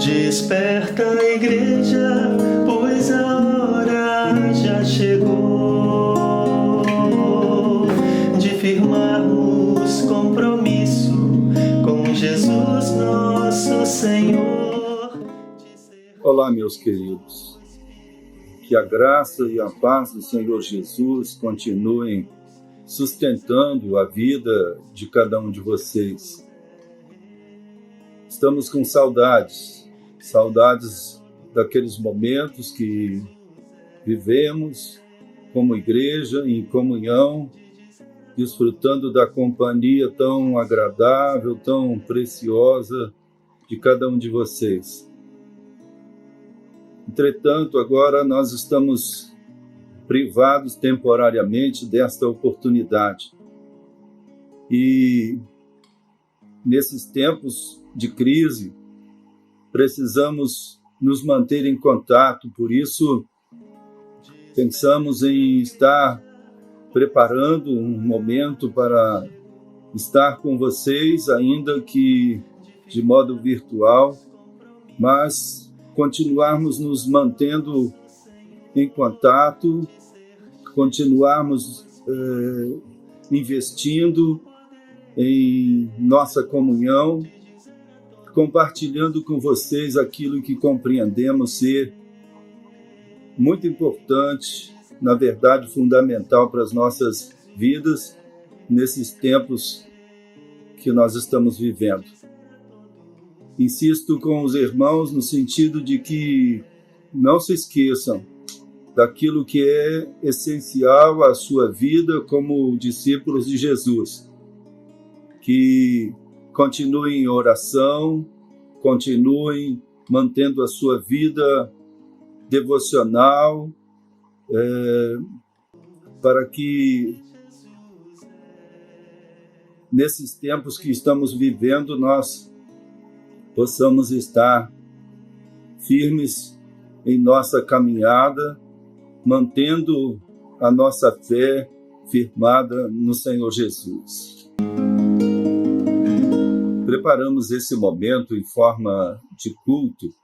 Desperta a igreja, pois a hora já chegou de firmarmos compromisso com Jesus nosso Senhor. Olá, meus queridos. Que a graça e a paz do Senhor Jesus continuem sustentando a vida de cada um de vocês. Estamos com saudades daqueles momentos que vivemos como igreja, em comunhão, desfrutando da companhia tão agradável, tão preciosa de cada um de vocês. Entretanto, agora nós estamos privados temporariamente desta oportunidade. E nesses tempos de crise, precisamos nos manter em contato. Por isso, pensamos em estar preparando um momento para estar com vocês, ainda que de modo virtual, mas continuarmos nos mantendo em contato, continuarmos investindo em nossa comunhão, compartilhando com vocês aquilo que compreendemos ser muito importante, na verdade fundamental para as nossas vidas nesses tempos que nós estamos vivendo. Insisto com os irmãos no sentido de que não se esqueçam daquilo que é essencial à sua vida como discípulos de Jesus. Que continuem em oração, continuem mantendo a sua vida devocional, para que nesses tempos que estamos vivendo nós possamos estar firmes em nossa caminhada, mantendo a nossa fé firmada no Senhor Jesus. Preparamos esse momento em forma de culto,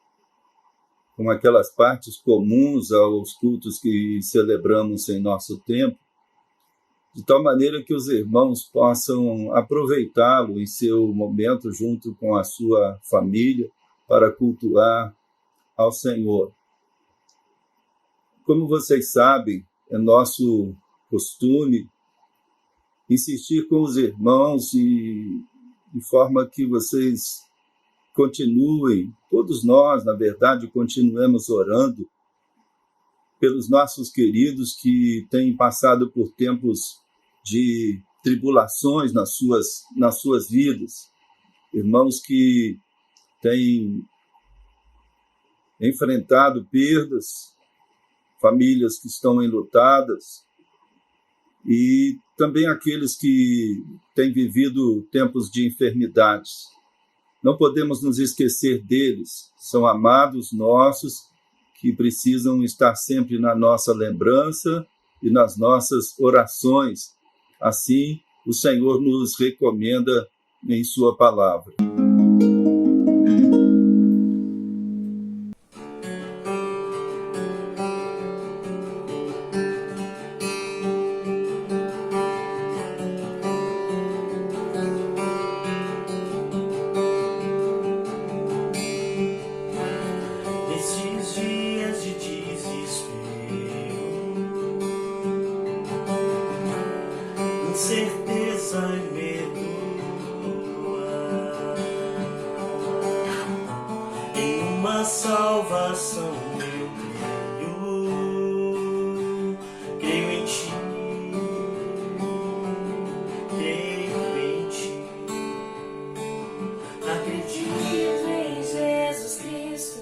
com aquelas partes comuns aos cultos que celebramos em nosso tempo, de tal maneira que os irmãos possam aproveitá-lo em seu momento junto com a sua família para cultuar ao Senhor. Como vocês sabem, é nosso costume insistir com os irmãos e de forma que vocês continuem, todos nós, na verdade, continuemos orando pelos nossos queridos que têm passado por tempos de tribulações nas suas vidas, irmãos que têm enfrentado perdas, famílias que estão enlutadas, e também aqueles que têm vivido tempos de enfermidades. Não podemos nos esquecer deles, são amados nossos que precisam estar sempre na nossa lembrança e nas nossas orações. Assim, o Senhor nos recomenda em sua palavra. Certeza e medo, em uma salvação eu creio em ti, acredito em Jesus Cristo,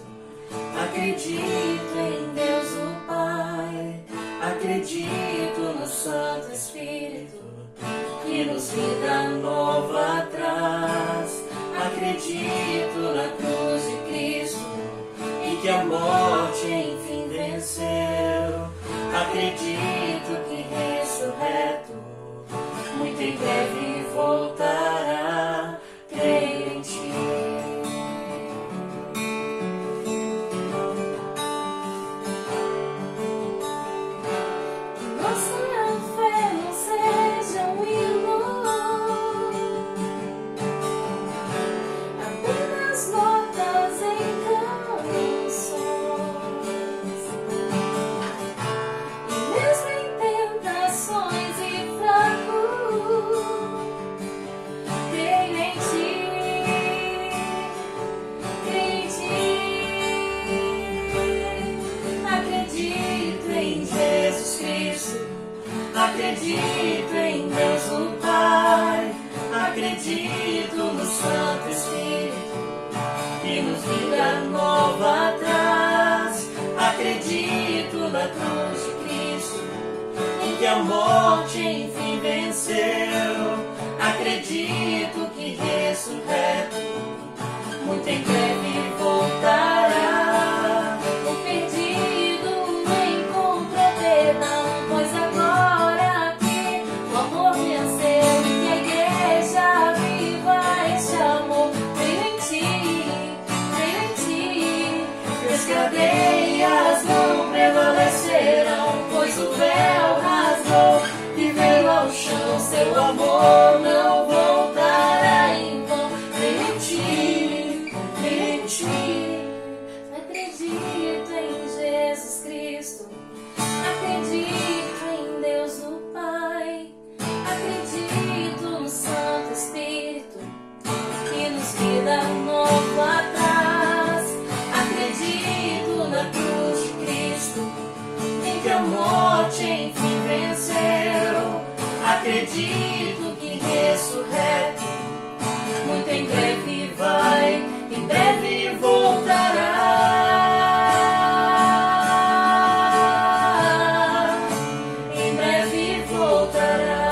acredito em Deus o Pai, acredito no Santo Espírito, que nos vida nova traz. Acredito na cruz de Cristo e que a morte enfim venceu. Acredito que ressurreto muito em breve voltará. Creio em ti. Acredito em Deus o Pai, acredito no Santo Espírito, que nos vida nova traz. Acredito na cruz de Cristo, em que a morte enfim venceu. Acredito que ressurreto, muito em breve voltará. O perdido encontra perdão, pois agora que o amor venceu, que a igreja viva este amor. Creio em ti, que as cadeias não prevalecerão, pois o véu rasgou e veio ao chão. Seu amor não voltará em vão. Creio em ti, acredito em Jesus Cristo, acredito em Deus o Pai, acredito no Santo Espírito, que nos vida nova traz. Acredito na cruz de Cristo, em que a morte enfim venceu. Acredito que ressurreto, muito em breve em breve voltará, em breve voltará.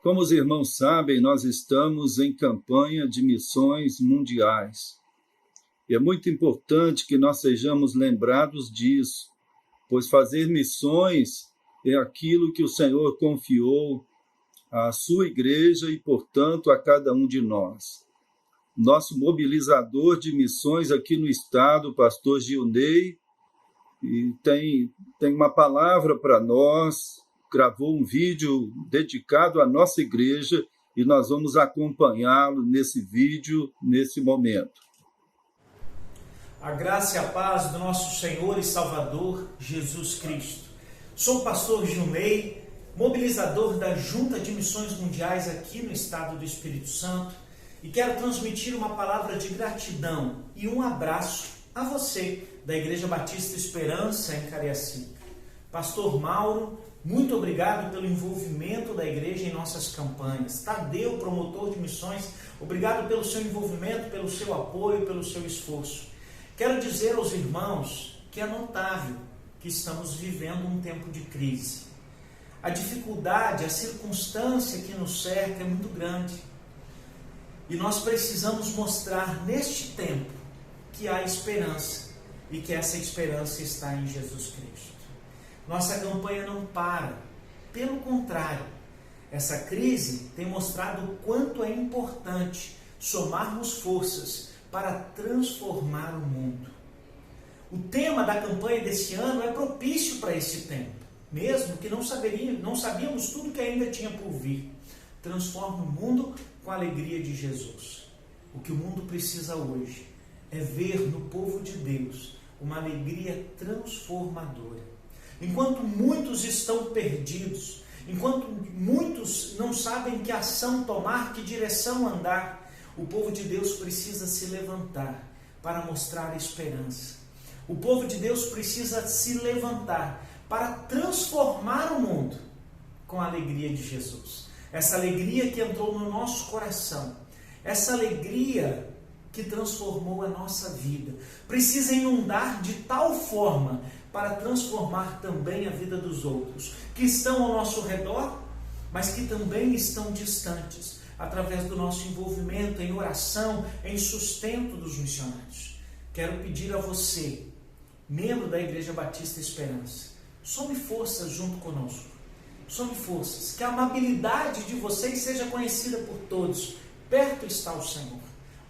Como os irmãos sabem, nós estamos em campanha de missões mundiais. E é muito importante que nós sejamos lembrados disso, pois fazer missões é aquilo que o Senhor confiou à sua igreja e, portanto, a cada um de nós. Nosso mobilizador de missões aqui no estado, o pastor Gilney, tem uma palavra para nós, gravou um vídeo dedicado à nossa igreja e nós vamos acompanhá-lo nesse vídeo, nesse momento. A graça e a paz do nosso Senhor e Salvador Jesus Cristo. Sou o pastor Gilney, mobilizador da Junta de Missões Mundiais aqui no estado do Espírito Santo, e quero transmitir uma palavra de gratidão e um abraço a você da Igreja Batista Esperança em Cariacica. Pastor Mauro, muito obrigado pelo envolvimento da igreja em nossas campanhas. Tadeu, promotor de missões, obrigado pelo seu envolvimento, pelo seu apoio, pelo seu esforço. Quero dizer aos irmãos que é notável que estamos vivendo um tempo de crise. A dificuldade, a circunstância que nos cerca é muito grande. E nós precisamos mostrar neste tempo que há esperança e que essa esperança está em Jesus Cristo. Nossa campanha não para, pelo contrário, essa crise tem mostrado o quanto é importante somarmos forças para transformar o mundo. O tema da campanha desse ano é propício para esse tempo, mesmo que não sabíamos tudo que ainda tinha por vir. Transforma o mundo com a alegria de Jesus. O que o mundo precisa hoje é ver no povo de Deus uma alegria transformadora. Enquanto muitos estão perdidos, enquanto muitos não sabem que ação tomar, que direção andar, o povo de Deus precisa se levantar para mostrar esperança. O povo de Deus precisa se levantar para transformar o mundo com a alegria de Jesus. Essa alegria que entrou no nosso coração, essa alegria que transformou a nossa vida, precisa inundar de tal forma para transformar também a vida dos outros, que estão ao nosso redor, mas que também estão distantes, através do nosso envolvimento em oração, em sustento dos missionários. Quero pedir a você, membro da Igreja Batista Esperança, some forças junto conosco. Some forças, que a amabilidade de vocês seja conhecida por todos. Perto está o Senhor.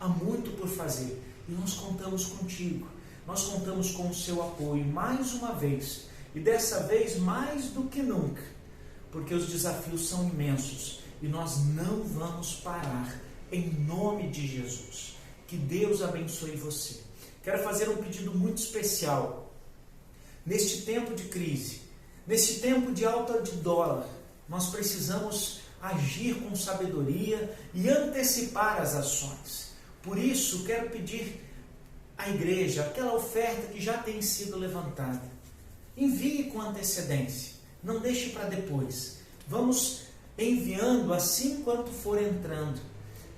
Há muito por fazer e nós contamos contigo. Nós contamos com o seu apoio mais uma vez, e dessa vez mais do que nunca, porque os desafios são imensos e nós não vamos parar, em nome de Jesus. Que Deus abençoe você. Quero fazer um pedido muito especial neste tempo de crise, neste tempo de alta de dólar, nós precisamos agir com sabedoria e antecipar as ações. Por isso, quero pedir à igreja, aquela oferta que já tem sido levantada, envie com antecedência, não deixe para depois. Vamos enviando assim quanto for entrando,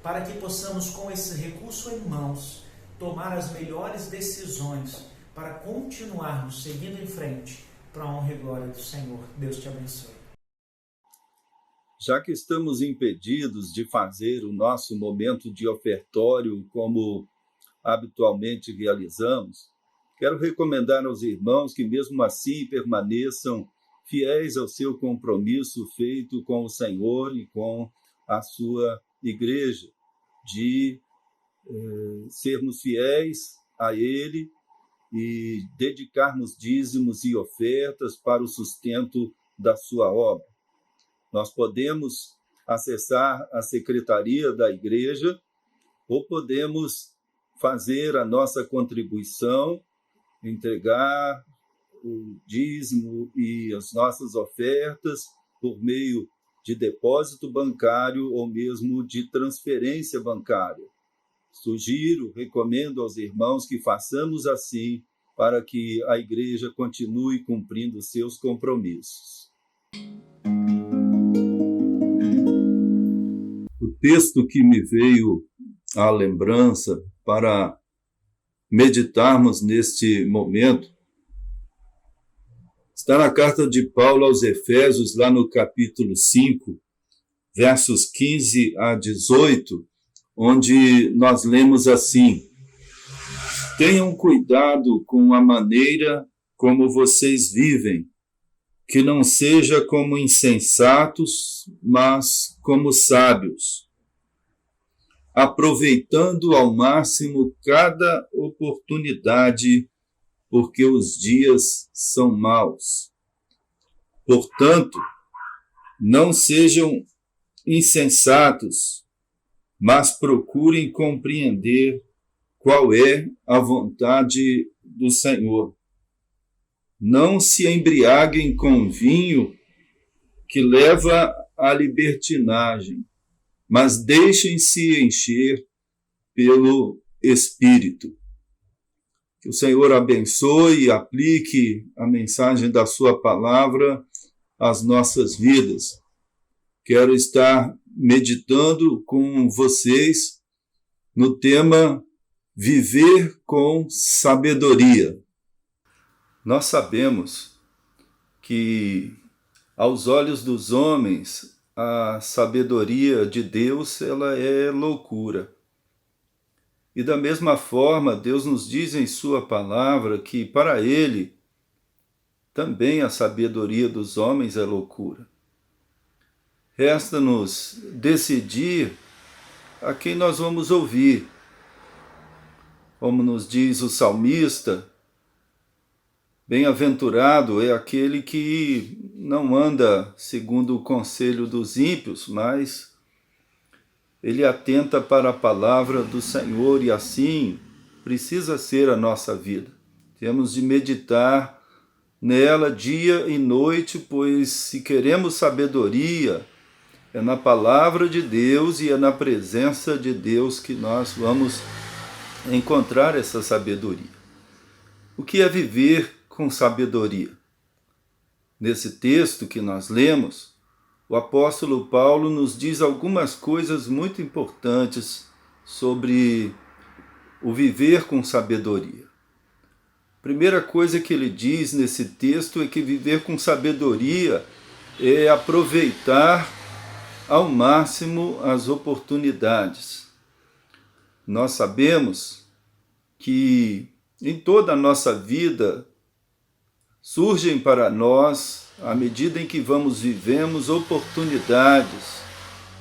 para que possamos, com esse recurso em mãos, tomar as melhores decisões para continuarmos seguindo em frente para a honra e glória do Senhor. Deus te abençoe. Já que estamos impedidos de fazer o nosso momento de ofertório como habitualmente realizamos, quero recomendar aos irmãos que mesmo assim permaneçam fiéis ao seu compromisso feito com o Senhor e com a sua igreja, de sermos fiéis a Ele e dedicarmos dízimos e ofertas para o sustento da sua obra. Nós podemos acessar a secretaria da igreja ou podemos fazer a nossa contribuição, entregar o dízimo e as nossas ofertas por meio de depósito bancário ou mesmo de transferência bancária. Sugiro, recomendo aos irmãos que façamos assim para que a igreja continue cumprindo seus compromissos. O texto que me veio à lembrança para meditarmos neste momento está na carta de Paulo aos Efésios, lá no capítulo 5, versos 15 a 18, onde nós lemos assim: tenham cuidado com a maneira como vocês vivem, que não seja como insensatos, mas como sábios, aproveitando ao máximo cada oportunidade, porque os dias são maus. Portanto, não sejam insensatos, mas procurem compreender qual é a vontade do Senhor. Não se embriaguem com vinho que leva à libertinagem, mas deixem-se encher pelo Espírito. Que o Senhor abençoe e aplique a mensagem da sua palavra às nossas vidas. Quero estar meditando com vocês no tema Viver com Sabedoria. Nós sabemos que, aos olhos dos homens, a sabedoria de Deus ela é loucura. E da mesma forma, Deus nos diz em sua palavra que para Ele também a sabedoria dos homens é loucura. Resta-nos decidir a quem nós vamos ouvir. Como nos diz o salmista, bem-aventurado é aquele que não anda segundo o conselho dos ímpios, mas ele atenta para a palavra do Senhor e assim precisa ser a nossa vida. Temos de meditar nela dia e noite, pois se queremos sabedoria, é na palavra de Deus e é na presença de Deus que nós vamos encontrar essa sabedoria. O que é viver com sabedoria? Nesse texto que nós lemos, o apóstolo Paulo nos diz algumas coisas muito importantes sobre o viver com sabedoria. A primeira coisa que ele diz nesse texto é que viver com sabedoria é aproveitar ao máximo as oportunidades. Nós sabemos que em toda a nossa vida surgem para nós, à medida em que vivemos, oportunidades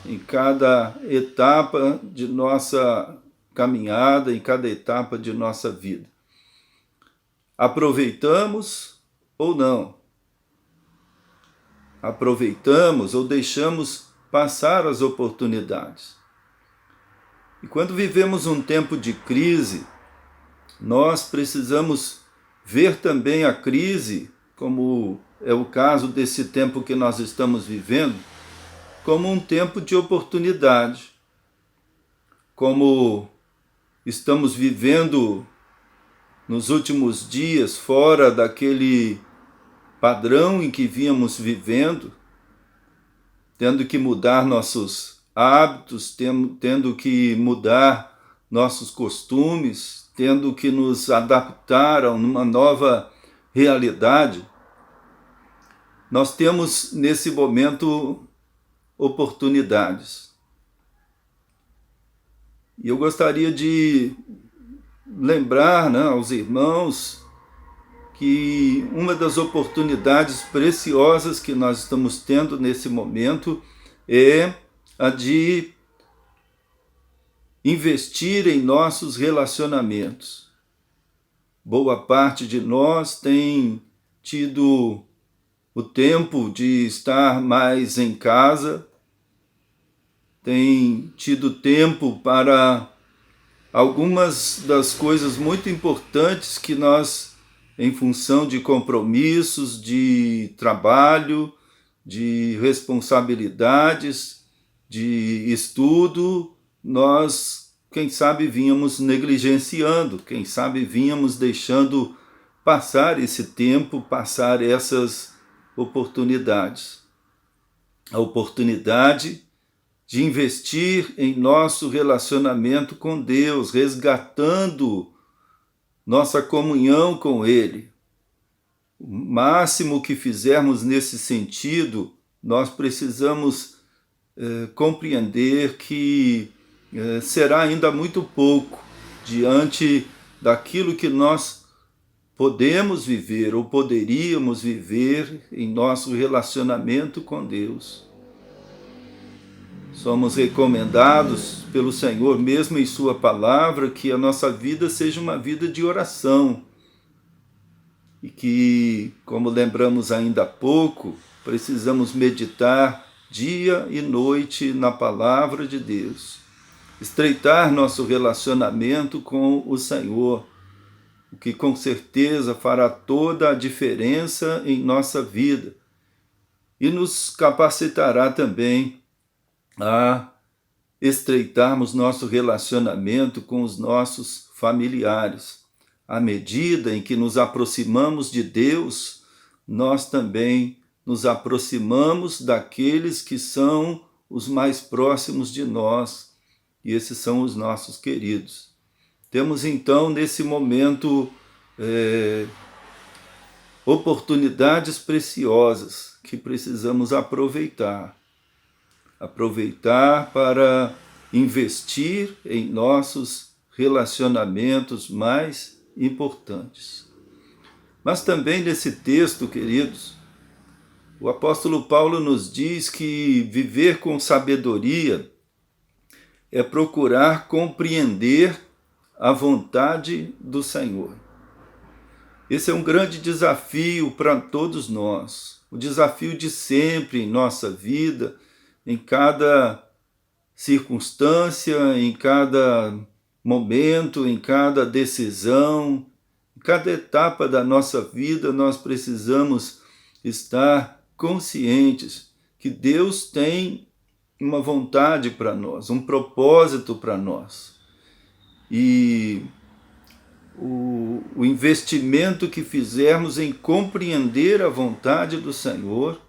em cada etapa de nossa caminhada, em cada etapa de nossa vida. Aproveitamos ou não? Aproveitamos ou deixamos passar as oportunidades? E quando vivemos um tempo de crise, nós precisamos ver também a crise, como é o caso desse tempo que nós estamos vivendo, como um tempo de oportunidade, como estamos vivendo nos últimos dias fora daquele padrão em que vínhamos vivendo, tendo que mudar nossos hábitos, tendo que mudar nossos costumes, tendo que nos adaptar a uma nova realidade. Nós temos nesse momento oportunidades. E eu gostaria de lembrar, aos irmãos que uma das oportunidades preciosas que nós estamos tendo nesse momento é a de investir em nossos relacionamentos. Boa parte de nós tem tido o tempo de estar mais em casa, tem tido tempo para algumas das coisas muito importantes que nós, em função de compromissos, de trabalho, de responsabilidades, de estudo, nós, quem sabe, vínhamos negligenciando, quem sabe vínhamos deixando passar esse tempo, passar essas oportunidades. A oportunidade de investir em nosso relacionamento com Deus, resgatando nossa comunhão com Ele. O máximo que fizermos nesse sentido, nós precisamos compreender que será ainda muito pouco diante daquilo que nós podemos viver ou poderíamos viver em nosso relacionamento com Deus. Somos recomendados pelo Senhor, mesmo em Sua palavra, que a nossa vida seja uma vida de oração. E que, como lembramos ainda há pouco, precisamos meditar dia e noite na palavra de Deus. Estreitar nosso relacionamento com o Senhor, o que com certeza fará toda a diferença em nossa vida. E nos capacitará também a estreitarmos nosso relacionamento com os nossos familiares. À medida em que nos aproximamos de Deus, nós também nos aproximamos daqueles que são os mais próximos de nós, e esses são os nossos queridos. Temos então, nesse momento, oportunidades preciosas que precisamos aproveitar para investir em nossos relacionamentos mais importantes. Mas também nesse texto, queridos, o apóstolo Paulo nos diz que viver com sabedoria é procurar compreender a vontade do Senhor. Esse é um grande desafio para todos nós, o desafio de sempre em nossa vida, em cada circunstância, em cada momento, em cada decisão, em cada etapa da nossa vida, nós precisamos estar conscientes que Deus tem uma vontade para nós, um propósito para nós. E o investimento que fizermos em compreender a vontade do Senhor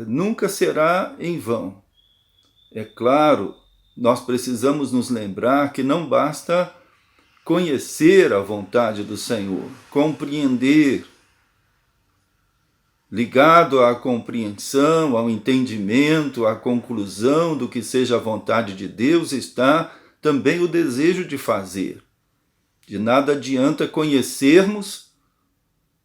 nunca será em vão. É claro, nós precisamos nos lembrar que não basta conhecer a vontade do Senhor, compreender. Ligado à compreensão, ao entendimento, à conclusão do que seja a vontade de Deus, está também o desejo de fazer. De nada adianta conhecermos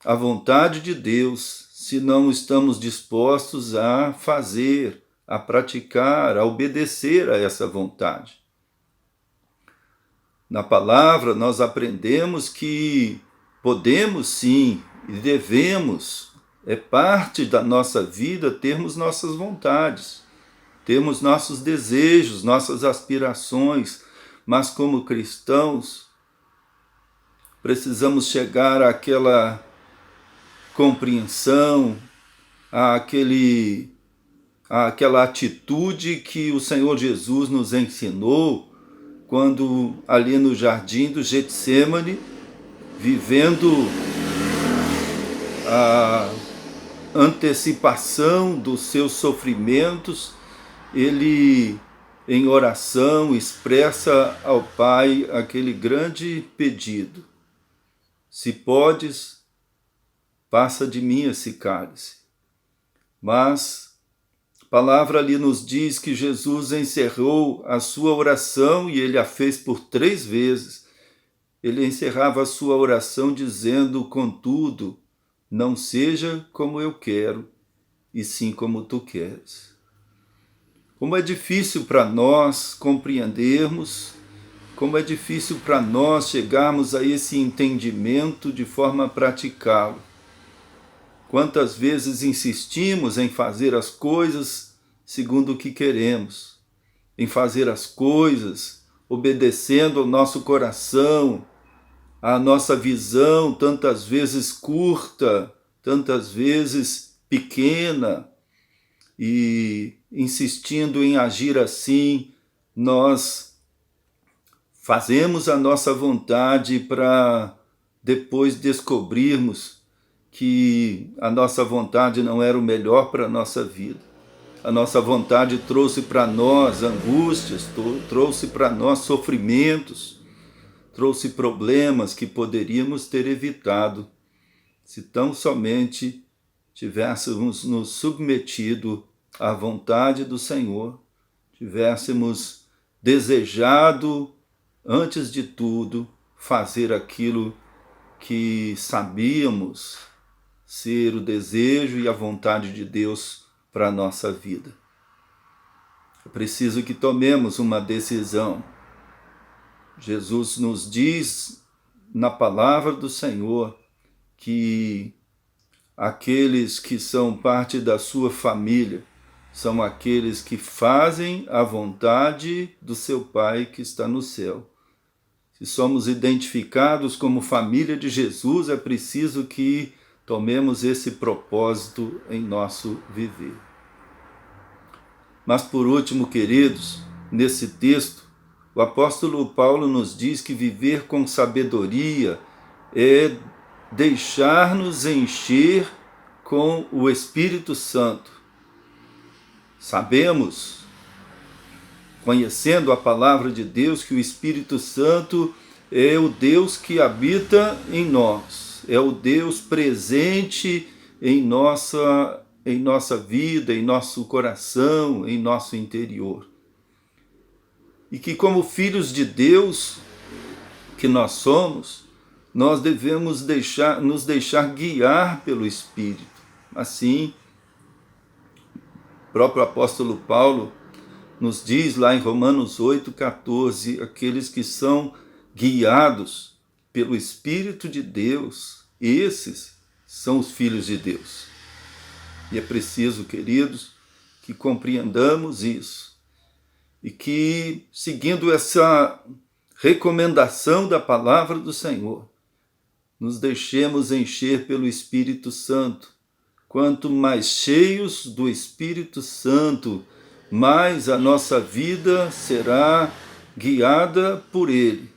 a vontade de Deus se não estamos dispostos a fazer, a praticar, a obedecer a essa vontade. Na palavra, nós aprendemos que podemos sim e devemos, é parte da nossa vida termos nossas vontades, termos nossos desejos, nossas aspirações, mas como cristãos, precisamos chegar àquela compreensão, àquela atitude que o Senhor Jesus nos ensinou quando ali no jardim do Getsêmani, vivendo a antecipação dos seus sofrimentos, ele, em oração, expressa ao Pai aquele grande pedido: se podes, passa de mim esse cálice. Mas a palavra ali nos diz que Jesus encerrou a sua oração, e ele a fez por 3 vezes. Ele encerrava a sua oração dizendo: contudo, não seja como eu quero, e sim como tu queres. Como é difícil para nós compreendermos, como é difícil para nós chegarmos a esse entendimento de forma a praticá-lo. Quantas vezes insistimos em fazer as coisas segundo o que queremos, em fazer as coisas obedecendo ao nosso coração, à nossa visão, tantas vezes curta, tantas vezes pequena, e insistindo em agir assim, nós fazemos a nossa vontade para depois descobrirmos que a nossa vontade não era o melhor para a nossa vida. A nossa vontade trouxe para nós angústias, trouxe para nós sofrimentos, trouxe problemas que poderíamos ter evitado se tão somente tivéssemos nos submetido à vontade do Senhor, tivéssemos desejado, antes de tudo, fazer aquilo que sabíamos ser o desejo e a vontade de Deus para a nossa vida. É preciso que tomemos uma decisão. Jesus nos diz na palavra do Senhor que aqueles que são parte da sua família são aqueles que fazem a vontade do seu Pai que está no céu. Se somos identificados como família de Jesus, é preciso que tomemos esse propósito em nosso viver. Mas por último, queridos, nesse texto, o apóstolo Paulo nos diz que viver com sabedoria é deixar-nos encher com o Espírito Santo. Sabemos, conhecendo a palavra de Deus, que o Espírito Santo é o Deus que habita em nós, é o Deus presente em nossa vida, em nosso coração, em nosso interior. E que, como filhos de Deus que nós somos, nós devemos nos deixar guiar pelo Espírito. Assim, o próprio apóstolo Paulo nos diz lá em Romanos 8,14, aqueles que são guiados pelo Espírito de Deus, esses são os filhos de Deus. E é preciso, queridos, que compreendamos isso e que, seguindo essa recomendação da palavra do Senhor, nos deixemos encher pelo Espírito Santo. Quanto mais cheios do Espírito Santo, mais a nossa vida será guiada por Ele,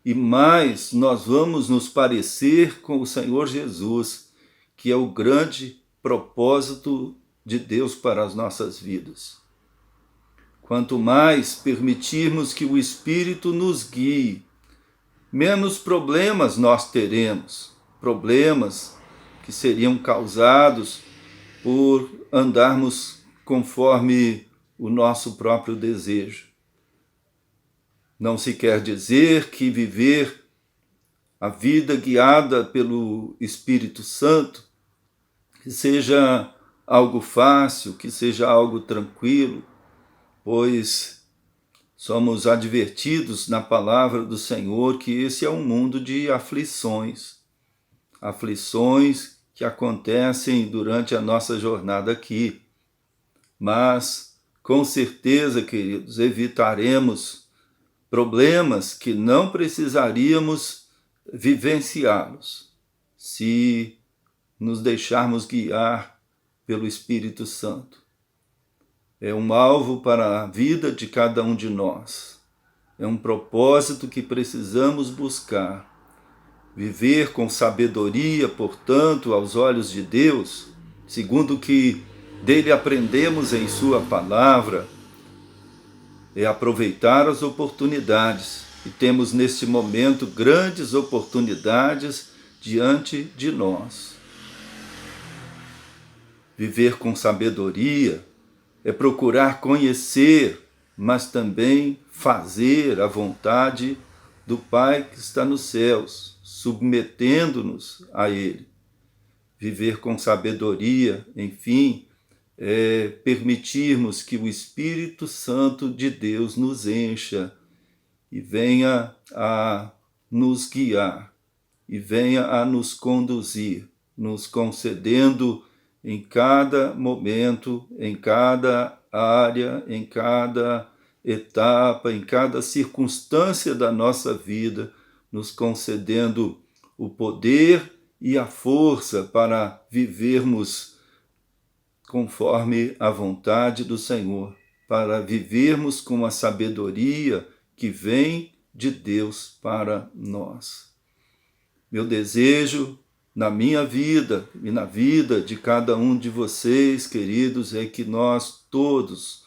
e mais nós vamos nos parecer com o Senhor Jesus, que é o grande propósito de Deus para as nossas vidas. Quanto mais permitirmos que o Espírito nos guie, menos problemas nós teremos, problemas que seriam causados por andarmos conforme o nosso próprio desejo. Não se quer dizer que viver a vida guiada pelo Espírito Santo que seja algo fácil, que seja algo tranquilo, pois somos advertidos na palavra do Senhor que esse é um mundo de aflições, aflições que acontecem durante a nossa jornada aqui. Mas, com certeza, queridos, evitaremos problemas que não precisaríamos vivenciá-los, se nos deixarmos guiar pelo Espírito Santo. É um alvo para a vida de cada um de nós. É um propósito que precisamos buscar. Viver com sabedoria, portanto, aos olhos de Deus, segundo o que dele aprendemos em sua palavra, é aproveitar as oportunidades. E temos neste momento grandes oportunidades diante de nós. Viver com sabedoria é procurar conhecer, mas também fazer a vontade do Pai que está nos céus, submetendo-nos a Ele. Viver com sabedoria, enfim, é permitirmos que o Espírito Santo de Deus nos encha e venha a nos guiar, e venha a nos conduzir, nos concedendo em cada momento, em cada área, em cada etapa, em cada circunstância da nossa vida, nos concedendo o poder e a força para vivermos conforme a vontade do Senhor, para vivermos com a sabedoria que vem de Deus para nós. Meu desejo na minha vida e na vida de cada um de vocês, queridos, é que nós todos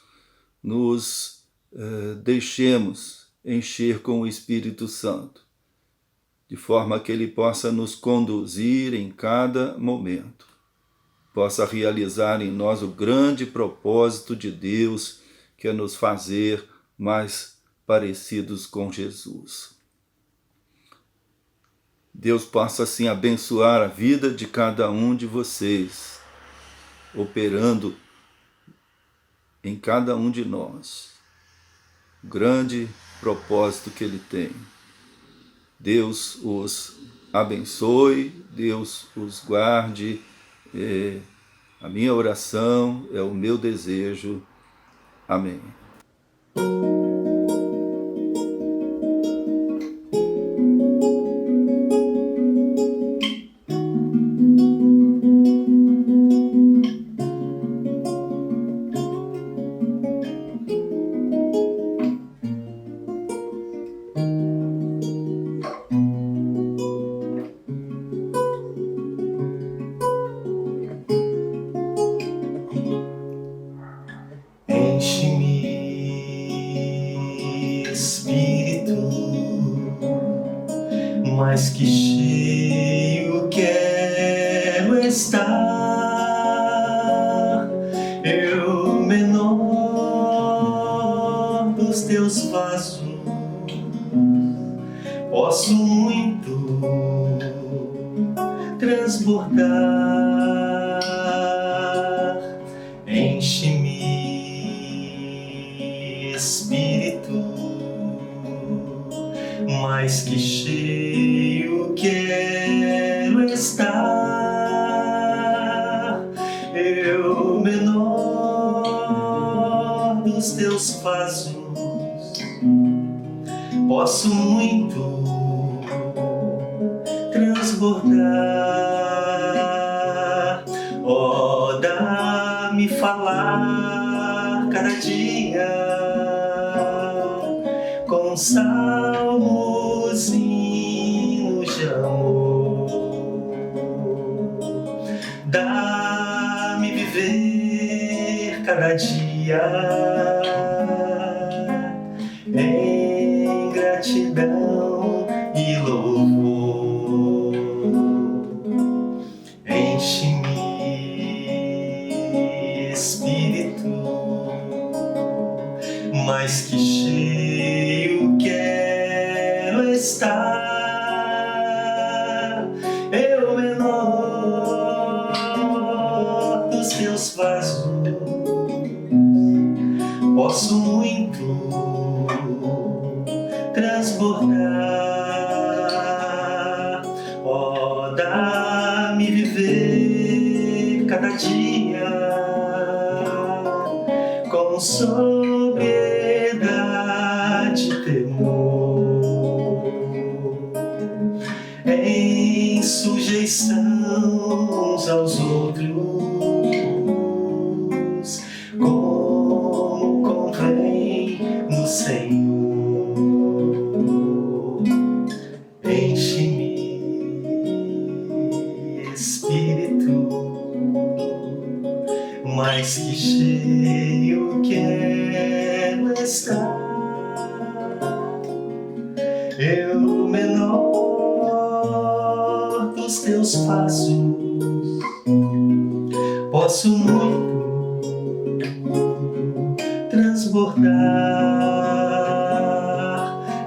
nos deixemos encher com o Espírito Santo, de forma que Ele possa nos conduzir em cada momento, possa realizar em nós o grande propósito de Deus, que é nos fazer mais parecidos com Jesus. Deus possa assim abençoar a vida de cada um de vocês, operando em cada um de nós o grande propósito que Ele tem. Deus os abençoe, Deus os guarde. A minha oração é o meu desejo. Amém. Enche-me, Espírito, mais que cheio quero estar. Eu, menor dos teus vasos, posso muito transbordar. Enche-me, Espírito, mais que cheio quero estar. Eu, menor dos teus vasos, posso muito transbordar. Oh, dá-me falar cada dia com salmos, hinos de amor. Dá-me viver cada dia em gratidão e louvor. Enche-me, Espírito, mais que cheio quero estar. Eu, menor dos teus vasos, posso muito transbordar. Oh, dá-me viver cada dia com sobriedade e temor. Senhor, enche-me, Espírito, mais que cheio quero estar. Eu, menor dos teus passos, posso muito transbordar.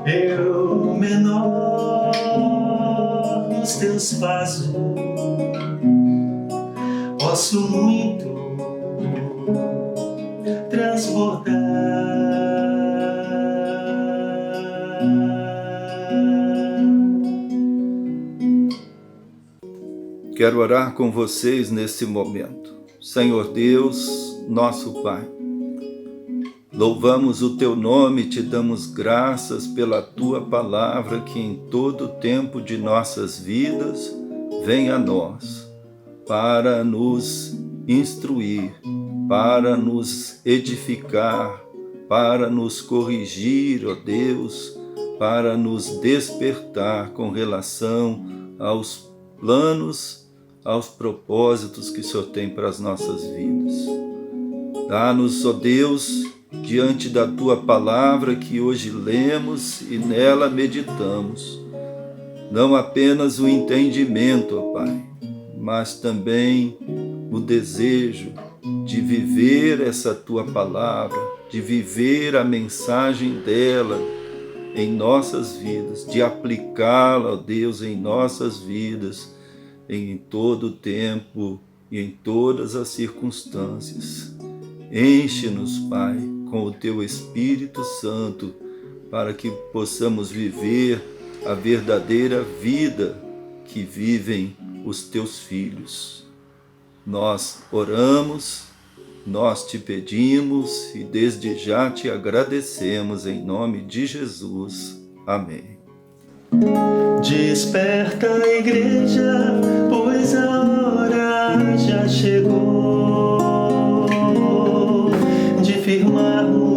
Eu, menor dos teus passos, posso muito transbordar. Quero orar com vocês nesse momento. Senhor Deus, nosso Pai, louvamos o Teu nome e Te damos graças pela Tua palavra que em todo o tempo de nossas vidas vem a nós para nos instruir, para nos edificar, para nos corrigir, ó Deus, para nos despertar com relação aos planos, aos propósitos que o Senhor tem para as nossas vidas. Dá-nos, ó Deus, diante da Tua palavra que hoje lemos e nela meditamos, não apenas o entendimento, ó Pai, mas também o desejo de viver essa Tua palavra, de viver a mensagem dela em nossas vidas, de aplicá-la, ó Deus, em nossas vidas, em todo o tempo e em todas as circunstâncias. Enche-nos, Pai, com o Teu Espírito Santo, para que possamos viver a verdadeira vida que vivem os Teus filhos. Nós oramos, nós Te pedimos e desde já Te agradecemos em nome de Jesus. Amém. Desperta a igreja, pois a hora já chegou de firmarmos